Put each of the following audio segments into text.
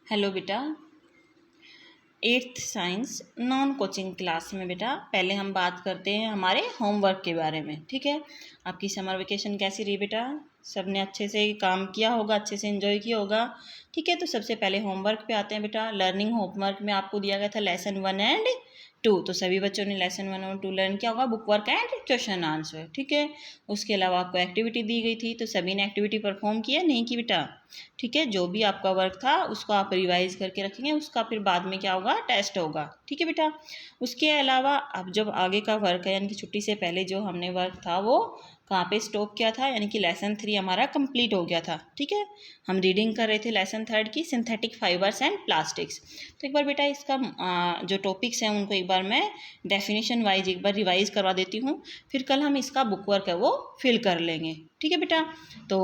Hello बेटा। Eighth science non coaching class में बेटा पहले हम बात करते हैं हमारे होमवर्क के बारे में। ठीक है, आपकी समर वेकेशन कैसी रही बेटा? सबने अच्छे से काम किया होगा, अच्छे से एंजॉय किया होगा। ठीक है, तो सबसे पहले होमवर्क पे आते हैं बेटा। लर्निंग होमवर्क में आपको दिया गया था लेसन 1 एंड 2, तो सभी बच्चों ने लेसन 1 और 2 लर्न किया होगा, book work and question answer. ठीक है, उसके अलावा आपको एक्टिविटी दी गई थी, तो सभी ने एक्टिविटी परफॉर्म किया नहीं की बेटा? ठीक है, जो भी आपका वर्क था उसको आप रिवाइज करके रखेंगे, उसका फिर बाद में क्या होगा, टेस्ट होगा। ठीक है बेटा, उसके अलावा अब जब आगे का वर्क है यानी कि छुट्टी से पहले जो हमने वर्क था वो कहाँ पे स्टॉप किया था, यानी कि लेसन 3 हमारा कंप्लीट हो गया था। ठीक है, हम रीडिंग कर रहे थे लेसन 3 की सिंथेटिक फाइबर्स एंड प्लास्टिक्स। तो एक बार बेटा इसका जो टॉपिक्स हैं उनको एक बार मैं डेफिनेशन वाइज एक बार रिवाइज करवा देती हूँ, फिर कल हम इसका बुक वर्क है वो फिल कर लेंगे। ठीक है बेटा, तो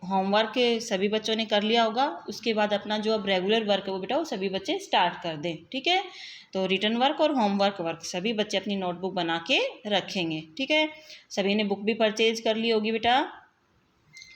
होमवर्क सभी बच्चों ने कर लिया होगा। उसके बाद अपना जो अब रेगुलर वर्क है वो बेटा वो सभी बच्चे स्टार्ट कर दें। ठीक है, तो रिटर्न वर्क और होमवर्क सभी बच्चे अपनी नोटबुक बना के रखेंगे। ठीक है, सभी ने बुक भी परचेज कर ली होगी बेटा।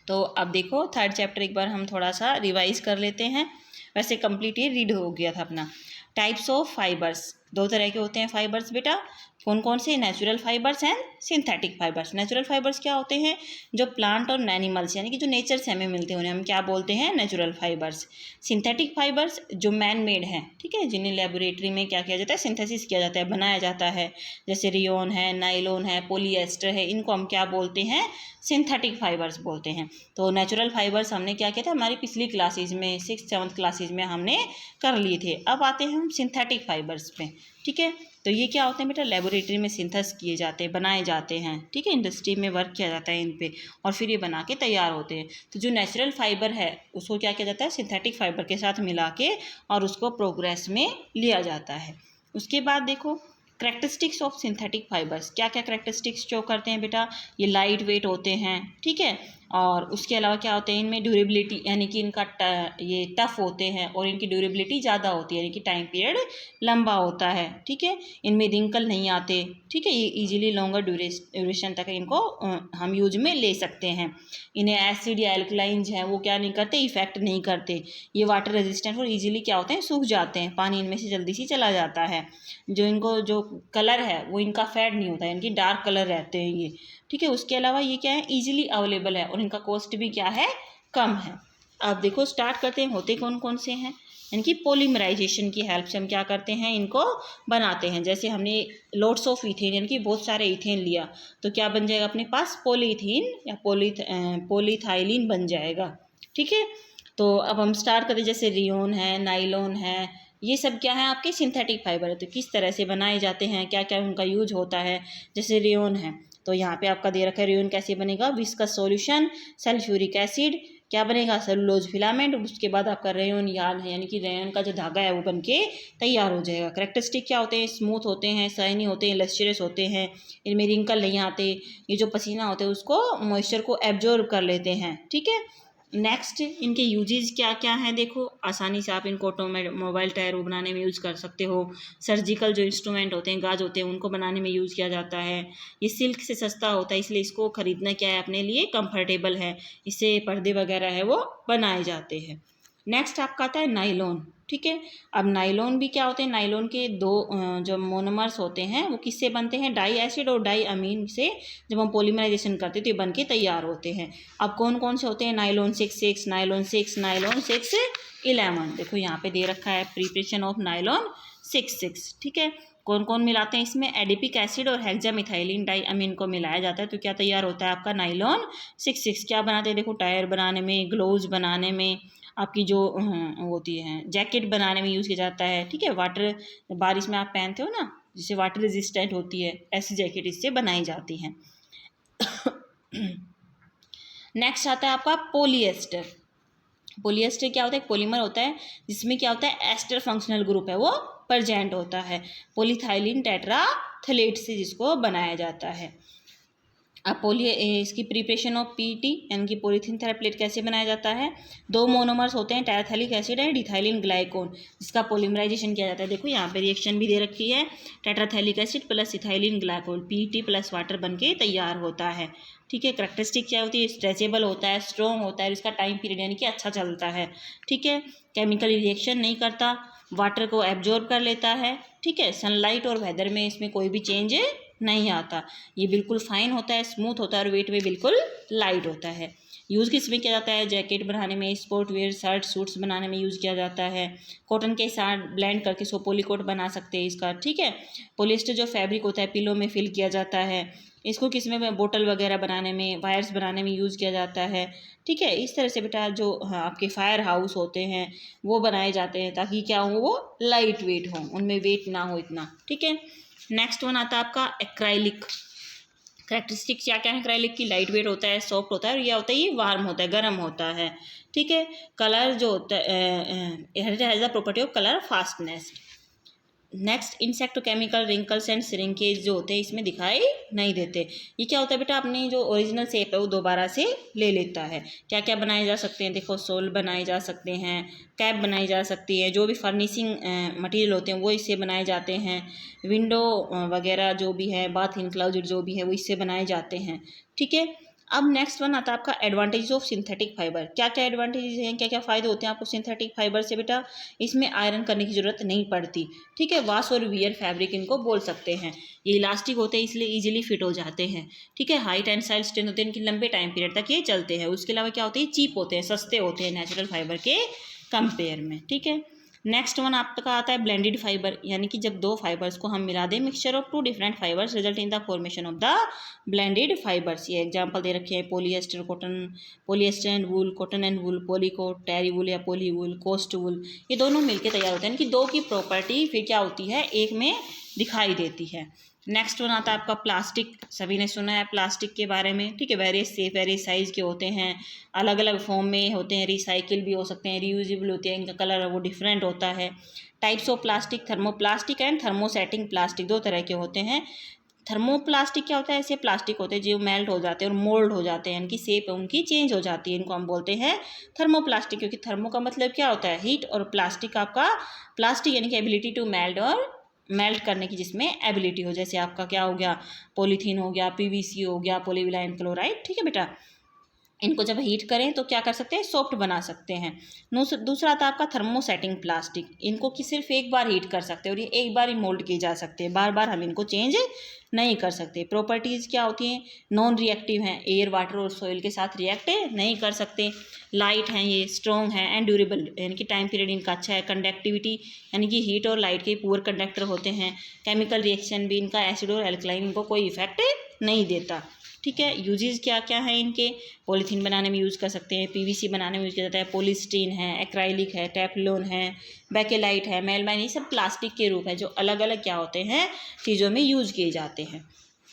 तो अब देखो थर्ड चैप्टर एक बार हम थोड़ा सा रिवाइज कर लेते हैं। वैसे कंप्लीट ये रीड हो गया था अपना। टाइप्स ऑफ फाइबर्स, दो तरह के होते हैं फाइबर्स बेटा। कौन कौन से? Natural fibres and synthetic fibres. Natural fibres क्या होते हैं? जो प्लांट और एनिमल्स यानी कि जो नेचर से हमें मिलते हैं उन्हें हम क्या बोलते हैं? Natural fibres. सिंथेटिक फाइबर्स जो मैन मेड हैं, ठीक है, जिन्हें लेबोरेटरी में क्या किया जाता है? सिंथेसिस किया जाता है, बनाया जाता है। जैसे रियोन है, नाइलोन है, पोलिएस्टर है, इनको हम क्या बोलते हैं? सिंथेटिक फाइबर्स बोलते हैं। तो नेचुरल फाइबर्स हमने क्या किया था हमारी पिछली क्लासेज में, 6th-7th क्लासेज में हमने कर लिए थे। अब आते हैं हम सिंथेटिक फाइबर्स पे। ठीक है, तो ये क्या होते हैं बेटा? लेबोरेटरी में सिंथेसिस किए जाते हैं, बनाए जाते हैं। ठीक है, इंडस्ट्री में वर्क किया जाता है इन पे और फिर ये बना के तैयार होते हैं। तो जो नेचुरल फाइबर है उसको क्या किया जाता है? सिंथेटिक फाइबर के साथ मिला के और उसको प्रोग्रेस में लिया जाता है। उसके बाद देखो करेक्टरिस्टिक्स ऑफ सिंथेटिक फाइबर्स, क्या क्या करेक्टरिस्टिक्स शो करते हैं बेटा? ये लाइट वेट होते हैं। ठीक है, और उसके अलावा क्या होते हैं? इनमें ड्यूरेबिलिटी यानी कि इनका ये टफ होते हैं और इनकी ड्यूरेबिलिटी ज़्यादा होती है, यानी कि टाइम पीरियड लंबा होता है। ठीक है, इनमें रिंकल नहीं आते। ठीक है, ये इजीली लॉन्गर ड्यूरेशन तक इनको हम यूज में ले सकते हैं। इन्हें एसिड या एल्कलाइंस हैं वो क्या नहीं करते? इफेक्ट नहीं करते। ये वाटर रेजिस्टेंट और इजीली क्या होते हैं? सूख जाते हैं, पानी इनमें से जल्दी से चला जाता है। जो इनको जो कलर है वो इनका फेड नहीं होता है, इनकी डार्क कलर रहते हैं ये। ठीक है, उसके अलावा ये क्या है? इजीली अवेलेबल है और इनका कॉस्ट भी क्या है? कम है। अब देखो स्टार्ट करते हैं, होते कौन कौन से हैं? इनकी पॉलीमराइजेशन की हेल्प से हम क्या करते हैं? इनको बनाते हैं। जैसे हमने लोड्स ऑफ इथेन यानी कि बहुत सारे इथेन लिया तो क्या बन जाएगा अपने पास? पॉलीथीन या पॉलीथाइलिन बन जाएगा। ठीक है, तो अब हम स्टार्ट करते हैं। जैसे रियोन है, नाइलॉन है, ये सब क्या है? आपके सिंथेटिक फाइबर है। तो किस तरह से बनाए जाते हैं, क्या क्या उनका यूज होता है? जैसे रेयोन है तो यहाँ पे आपका दे रखा है रेयोन कैसे बनेगा? विस्कस सॉल्यूशन, सल्फ्यूरिक एसिड, क्या बनेगा? Cellulose filament. उसके बाद आपका रेयोन यार्न है यानी कि रेयोन का जो धागा है वो बन के तैयार हो जाएगा। करेक्टरिस्टिक क्या होते हैं? स्मूथ होते हैं, शाइनी होते हैं, लस्चरस होते हैं, इनमें रिंकल नहीं आते। ये जो पसीना होता है उसको मॉइस्चर को एब्जॉर्ब कर लेते हैं। ठीक है, नेक्स्ट इनके यूजेस क्या क्या हैं? देखो आसानी से आप इनको मोबाइल टायर बनाने में यूज़ कर सकते हो। सर्जिकल जो इंस्ट्रूमेंट होते हैं, गाज होते हैं, उनको बनाने में यूज़ किया जाता है। ये सिल्क से सस्ता होता है इसलिए इसको खरीदना क्या है अपने लिए? कंफर्टेबल है। इससे पर्दे वगैरह है वो बनाए जाते हैं। नेक्स्ट आपका आता है नाइलॉन। ठीक है, अब नाइलॉन भी क्या होते हैं? नाइलॉन के दो जो मोनोमर्स होते हैं वो किससे बनते हैं? डाई एसिड और डाई अमीन से जब हम पॉलीमराइजेशन करते हैं तो ये बन के तैयार होते हैं। अब कौन कौन से होते हैं? Nylon 6,6, nylon 6, nylon 6,11। देखो यहाँ पे दे रखा है प्रिपरेशन ऑफ नाइलॉन 6,6। ठीक है, कौन कौन मिलाते हैं इसमें? एडिपिक एसिड और हेक्सामिथाइलिन डाई अमीन को मिलाया जाता है तो क्या तैयार होता है आपका? नाइलॉन 6,6। क्या बनाते हैं? देखो टायर बनाने में, ग्लोव्स बनाने में, आपकी जो होती है जैकेट बनाने में यूज़ किया जाता है। ठीक है, वाटर बारिश में आप पहनते हो ना, जिससे वाटर रेजिस्टेंट होती है, ऐसी जैकेट इससे बनाई जाती हैं। नेक्स्ट आता है आपका पॉलीएस्टर। पॉलीएस्टर क्या होता है? एक पॉलीमर होता है जिसमें क्या होता है? एस्टर फंक्शनल ग्रुप है वो प्रेजेंट होता है। पॉलीथाइलिन टेट्राथलेट से जिसको बनाया जाता है। अब इसकी प्रिपरेशन ऑफ पीईटी यानी कि पॉलीथीन थेराप्लेट कैसे बनाया जाता है। 2 मोनोमर्स होते हैं, टेराथैलिक एसिड एंड इथाइलिन ग्लाइकोन, जिसका पॉलीमराइजेशन किया जाता है। देखो यहाँ पे रिएक्शन भी दे रखी है, terephthalic acid plus ethylene glycol PET plus water बन के तैयार होता है। ठीक है, करेक्टरिस्टिक क्या होती है, स्ट्रेचेबल होता है, स्ट्रॉन्ग होता है, इसका टाइम पीरियड यानी कि अच्छा चलता है। ठीक है, केमिकल रिएक्शन नहीं करता, वाटर को एब्जॉर्ब कर लेता है। ठीक है, सनलाइट और वेदर में इसमें कोई भी चेंज नहीं आता। ये बिल्कुल फाइन होता है, स्मूथ होता है और वेट में बिल्कुल लाइट होता है। यूज़ किस में किया जाता है, जैकेट बनाने में, स्पोर्ट वेयर, शर्ट, सूट्स बनाने में यूज़ किया जाता है। कॉटन के साथ ब्लेंड करके पोलीकोट बना सकते हैं इसका। ठीक है, पॉलिएस्टर जो फैब्रिक होता है पिलो में फिल किया जाता है। इसको किस में, बोतल वगैरह बनाने में, वायर्स बनाने में यूज़ किया जाता है। ठीक है, इस तरह से बेटा जो आपके फायर हाउस होते हैं वो बनाए जाते हैं ताकि क्या हो, वो लाइट वेट हो, उनमें वेट ना हो इतना। ठीक है, नेक्स्ट वन आता है आपका एक्राइलिक। करेक्टरिस्टिक्स क्या क्या है एक्राइलिक की, लाइट वेट होता है, सॉफ्ट होता है और यह होता है, ये वार्म होता है, गर्म होता है। ठीक है, कलर जो होता है has the property of colour fastness. Next, insect chemical wrinkles and shrinkage जो होते हैं इसमें दिखाई नहीं देते। ये क्या होता है बेटा, अपनी जो ओरिजिनल शेप है वो दोबारा से ले लेता है। क्या क्या बनाए जा सकते हैं, देखो सोल बनाए जा सकते हैं, कैप बनाई जा सकती है, जो भी फर्निशिंग मटेरियल होते हैं वो इससे बनाए जाते हैं। विंडो वगैरह जो भी है, बाथ इनक्लोजर जो भी है वो इससे बनाए जाते हैं। ठीक है, अब नेक्स्ट वन आता है आपका एडवांटेज ऑफ सिंथेटिक फाइबर। क्या क्या एडवांटेजेस हैं, क्या क्या फ़ायदे होते हैं आपको सिंथेटिक फाइबर से बेटा, इसमें आयरन करने की ज़रूरत नहीं पड़ती। ठीक है, वाश और वियर फैब्रिक इनको बोल सकते हैं। ये इलास्टिक होते हैं इसलिए इजीली फिट हो जाते हैं। ठीक है, हाई टेंसाइल स्ट्रेंथ होते हैं, इनकी लंबे टाइम पीरियड तक ये चलते हैं। उसके अलावा क्या होते हैं, चीप होते हैं, सस्ते होते हैं नेचुरल फाइबर के कंपेयर में। ठीक है, नेक्स्ट वन आपका आता है ब्लेंडेड फाइबर, यानी कि जब दो फाइबर्स को हम मिला दें, mixture of two different fibres result in the formation of the blended fibres. ये एग्जांपल दे रखे हैं, polyester cotton, polyester and wool, cotton and wool, polycot, terry wool या पॉली वूल, कोस्ट वूल, ये दोनों मिलकर तैयार होते हैं। यानी कि दो की प्रॉपर्टी फिर क्या होती है, एक में दिखाई देती है। नेक्स्ट वन आता है आपका प्लास्टिक। सभी ने सुना है प्लास्टिक के बारे में। ठीक है, वेरियस शेप वेरियस साइज़ के होते हैं, अलग अलग फॉर्म में होते हैं, रिसाइकिल भी हो सकते हैं, रीयूजेबल होते हैं, इनका कलर वो डिफरेंट होता है। Types of plastic, thermoplastic and thermosetting plastic, दो तरह के होते हैं। थर्मोप्लास्टिक क्या होता है, ऐसे प्लास्टिक होते हैं जो मेल्ट हो जाते हैं और मोल्ड हो जाते हैं, इनकी शेप उनकी चेंज हो जाती है, इनको हम बोलते हैं थर्मोप्लास्टिक। क्योंकि थर्मो का मतलब क्या होता है, हीट, और प्लास्टिक आपका, प्लास्टिक यानी कि एबिलिटी टू मेल्ट, और मेल्ट करने की जिसमें एबिलिटी हो। जैसे आपका क्या हो गया, पॉलीथीन हो गया, पीवीसी हो गया, पॉलीविनाइल क्लोराइड। ठीक है बेटा, इनको जब हीट करें तो क्या कर सकते हैं, सॉफ्ट बना सकते हैं। दूसरा आता है आपका थर्मोसेटिंग प्लास्टिक। इनको कि सिर्फ एक बार हीट कर सकते हैं और ये एक बार ही मोल्ड किए जा सकते हैं, बार बार हम इनको चेंज नहीं कर सकते। प्रॉपर्टीज़ क्या होती हैं, नॉन रिएक्टिव हैं, एयर वाटर और सॉइल के साथ रिएक्ट नहीं कर सकते। लाइट हैं, ये स्ट्रॉन्ग हैं, एंड ड्यूरेबल यानी कि टाइम पीरियड इनका अच्छा है। कंडक्टिविटी यानी कि हीट और लाइट के पुअर कंडक्टर होते हैं। केमिकल रिएक्शन भी इनका एसिड और एल्कलाइन इनको कोई इफेक्ट नहीं देता। ठीक है, यूजेस क्या क्या है इनके, पॉलीथीन बनाने में यूज़ कर सकते हैं, पीवीसी बनाने में यूज़ किया जाता है, पॉलीस्टीन है, एक्राइलिक है, टेफ्लॉन है, बेकेलाइट है, मेलमाइन, ये सब प्लास्टिक के रूप है जो अलग अलग क्या होते हैं, चीज़ों में यूज़ किए जाते हैं।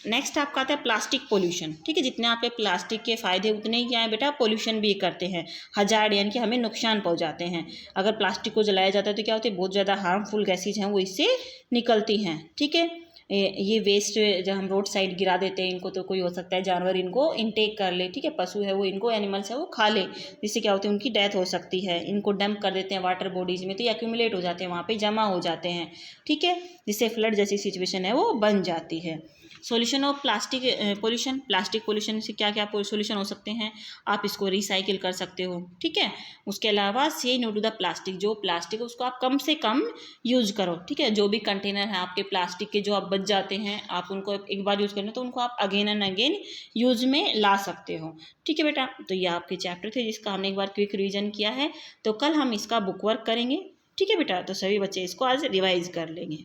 नेक्स्ट आपका आता है प्लास्टिक पोल्यूशन। ठीक है, जितने आपके प्लास्टिक के फ़ायदे उतने ही क्या है बेटा, पोल्यूशन भी करते हैं, हजार्ड यानी कि हमें नुकसान पहुंचाते हैं। अगर प्लास्टिक को जलाया जाता है तो क्या होती है, बहुत ज़्यादा हार्मफुल गैसेज हैं वो इससे निकलती हैं। ठीक है, ये वेस्ट जब हम रोड साइड गिरा देते हैं इनको, तो कोई हो सकता है जानवर इनको इनटेक कर ले। ठीक है, पशु है वो इनको, एनिमल्स है वो खा ले, जिससे क्या होती है, उनकी डेथ हो सकती है। इनको डंप कर देते हैं वाटर बॉडीज़ में, तो ये एक्यूमुलेट हो जाते हैं, वहाँ पे जमा हो जाते हैं। ठीक है, जिससे फ्लड जैसी सिचुएशन है वो बन जाती है। Solution of plastic pollution, plastic pollution से क्या क्या सॉल्यूशन हो सकते हैं, आप इसको रिसाइकिल कर सकते हो। ठीक है, उसके अलावा से नो टू द प्लास्टिक, जो प्लास्टिक है उसको आप कम से कम यूज़ करो। ठीक है, जो भी कंटेनर है आपके प्लास्टिक के जो आप बच जाते हैं, आप उनको एक बार यूज़ करना तो उनको आप अगेन एंड अगेन यूज़ में ला सकते हो। ठीक है बेटा, तो ये आपके चैप्टर थे जिसका हमने एक बार क्विक रिवीजन किया है। तो कल हम इसका बुक वर्क करेंगे। ठीक है बेटा, तो सभी बच्चे इसको आज रिवाइज कर लेंगे।